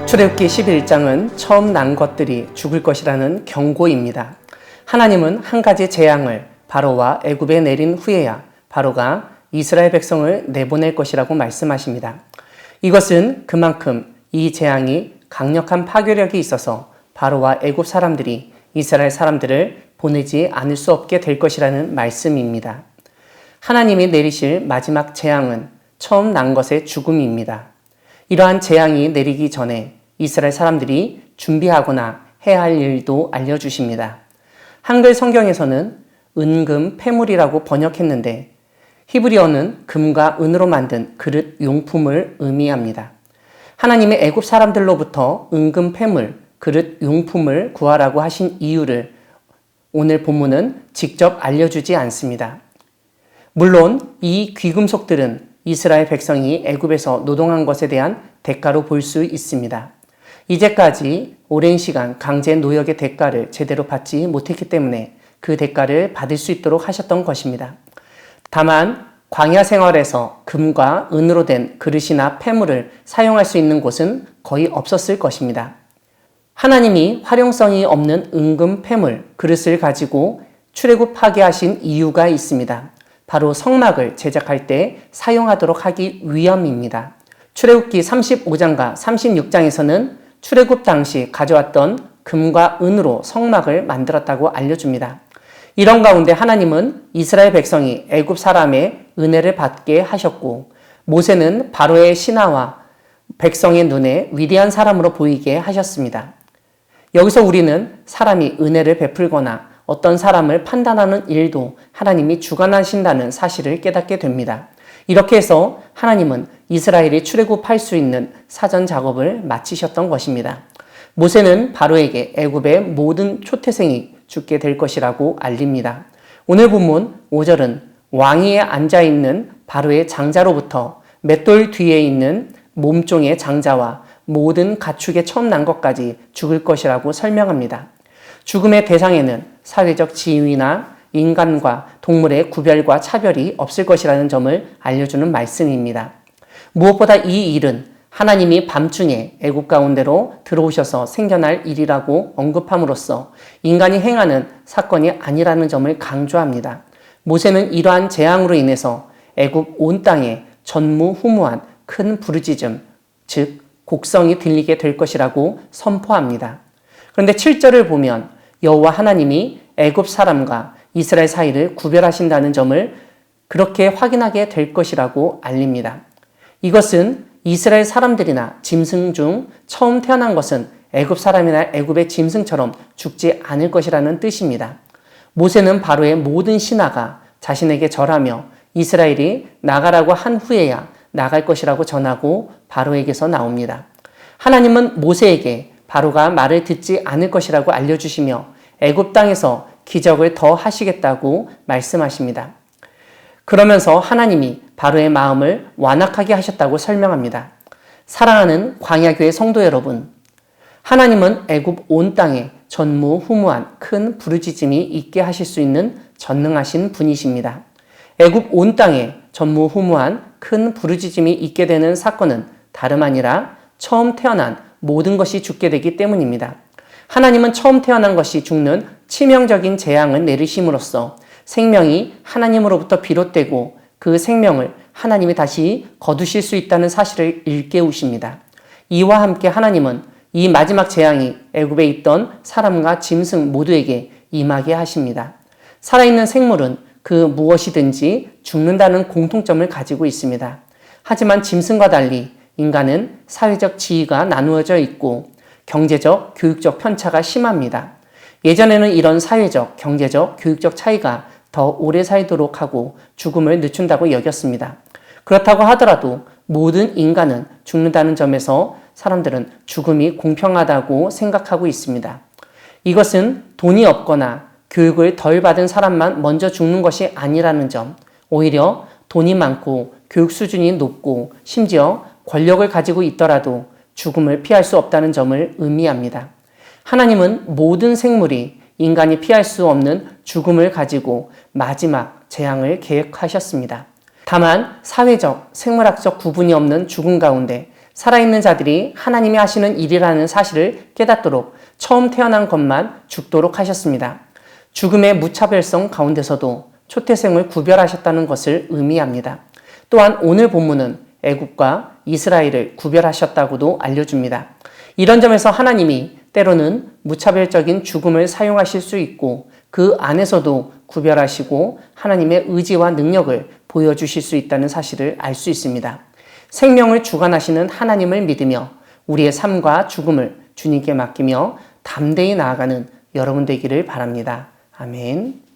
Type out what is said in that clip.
출애굽기 11장은 처음 난 것들이 죽을 것이라는 경고입니다. 하나님은 한 가지 재앙을 바로와 애굽에 내린 후에야 바로가 이스라엘 백성을 내보낼 것이라고 말씀하십니다. 이것은 그만큼 이 재앙이 강력한 파괴력이 있어서 바로와 애굽 사람들이 이스라엘 사람들을 보내지 않을 수 없게 될 것이라는 말씀입니다. 하나님이 내리실 마지막 재앙은 처음 난 것의 죽음입니다. 이러한 재앙이 내리기 전에 이스라엘 사람들이 준비하거나 해야 할 일도 알려주십니다. 한글 성경에서는 은금 폐물이라고 번역했는데 히브리어는 금과 은으로 만든 그릇 용품을 의미합니다. 하나님이 애굽 사람들로부터 은금 폐물, 그릇 용품을 구하라고 하신 이유를 오늘 본문은 직접 알려주지 않습니다. 물론 이 귀금속들은 이스라엘 백성이 애굽에서 노동한 것에 대한 대가로 볼 수 있습니다. 이제까지 오랜 시간 강제 노역의 대가를 제대로 받지 못했기 때문에 그 대가를 받을 수 있도록 하셨던 것입니다. 다만 광야 생활에서 금과 은으로 된 그릇이나 폐물을 사용할 수 있는 곳은 거의 없었을 것입니다. 하나님이 활용성이 없는 은금 폐물, 그릇을 가지고 출애굽하게 하신 이유가 있습니다. 바로 성막을 제작할 때 사용하도록 하기 위함입니다. 출애굽기 35장과 36장에서는 출애굽 당시 가져왔던 금과 은으로 성막을 만들었다고 알려줍니다. 이런 가운데 하나님은 이스라엘 백성이 애굽 사람의 은혜를 받게 하셨고 모세는 바로의 신하와 백성의 눈에 위대한 사람으로 보이게 하셨습니다. 여기서 우리는 사람이 은혜를 베풀거나 어떤 사람을 판단하는 일도 하나님이 주관하신다는 사실을 깨닫게 됩니다. 이렇게 해서 하나님은 이스라엘이 출애굽할 수 있는 사전 작업을 마치셨던 것입니다. 모세는 바로에게 애굽의 모든 초태생이 죽게 될 것이라고 알립니다. 오늘 본문 5절은 왕위에 앉아있는 바로의 장자로부터 맷돌 뒤에 있는 몸종의 장자와 모든 가축의 처음 난 것까지 죽을 것이라고 설명합니다. 죽음의 대상에는 사회적 지위나 인간과 동물의 구별과 차별이 없을 것이라는 점을 알려주는 말씀입니다. 무엇보다 이 일은 하나님이 밤중에 애굽 가운데로 들어오셔서 생겨날 일이라고 언급함으로써 인간이 행하는 사건이 아니라는 점을 강조합니다. 모세는 이러한 재앙으로 인해서 애굽 온 땅에 전무후무한 큰 부르짖음, 즉 곡성이 들리게 될 것이라고 선포합니다. 그런데 7절을 보면 여호와 하나님이 애굽 사람과 이스라엘 사이를 구별하신다는 점을 그렇게 확인하게 될 것이라고 알립니다. 이것은 이스라엘 사람들이나 짐승 중 처음 태어난 것은 애굽 사람이나 애굽의 짐승처럼 죽지 않을 것이라는 뜻입니다. 모세는 바로의 모든 신하가 자신에게 절하며 이스라엘이 나가라고 한 후에야 나갈 것이라고 전하고 바로에게서 나옵니다. 하나님은 모세에게 바로가 말을 듣지 않을 것이라고 알려주시며 애굽 땅에서 기적을 더 하시겠다고 말씀하십니다. 그러면서 하나님이 바로의 마음을 완악하게 하셨다고 설명합니다. 사랑하는 광야교회 성도 여러분, 하나님은 애굽 온 땅에 전무후무한 큰 부르짖음이 있게 하실 수 있는 전능하신 분이십니다. 애굽 온 땅에 전무후무한 큰 부르짖음이 있게 되는 사건은 다름 아니라 처음 태어난 모든 것이 죽게 되기 때문입니다. 하나님은 처음 태어난 것이 죽는 치명적인 재앙을 내리심으로써 생명이 하나님으로부터 비롯되고 그 생명을 하나님이 다시 거두실 수 있다는 사실을 일깨우십니다. 이와 함께 하나님은 이 마지막 재앙이 애굽에 있던 사람과 짐승 모두에게 임하게 하십니다. 살아있는 생물은 그 무엇이든지 죽는다는 공통점을 가지고 있습니다. 하지만 짐승과 달리 인간은 사회적 지위가 나누어져 있고 경제적, 교육적 편차가 심합니다. 예전에는 이런 사회적, 경제적, 교육적 차이가 더 오래 살도록 하고 죽음을 늦춘다고 여겼습니다. 그렇다고 하더라도 모든 인간은 죽는다는 점에서 사람들은 죽음이 공평하다고 생각하고 있습니다. 이것은 돈이 없거나 교육을 덜 받은 사람만 먼저 죽는 것이 아니라는 점, 오히려 돈이 많고 교육 수준이 높고 심지어 권력을 가지고 있더라도 죽음을 피할 수 없다는 점을 의미합니다. 하나님은 모든 생물이 인간이 피할 수 없는 죽음을 가지고 마지막 재앙을 계획하셨습니다. 다만 사회적, 생물학적 구분이 없는 죽음 가운데 살아있는 자들이 하나님이 하시는 일이라는 사실을 깨닫도록 처음 태어난 것만 죽도록 하셨습니다. 죽음의 무차별성 가운데서도 초태생을 구별하셨다는 것을 의미합니다. 또한 오늘 본문은 애굽과 이스라엘을 구별하셨다고도 알려줍니다. 이런 점에서 하나님이 때로는 무차별적인 죽음을 사용하실 수 있고 그 안에서도 구별하시고 하나님의 의지와 능력을 보여주실 수 있다는 사실을 알 수 있습니다. 생명을 주관하시는 하나님을 믿으며 우리의 삶과 죽음을 주님께 맡기며 담대히 나아가는 여러분 되기를 바랍니다. 아멘.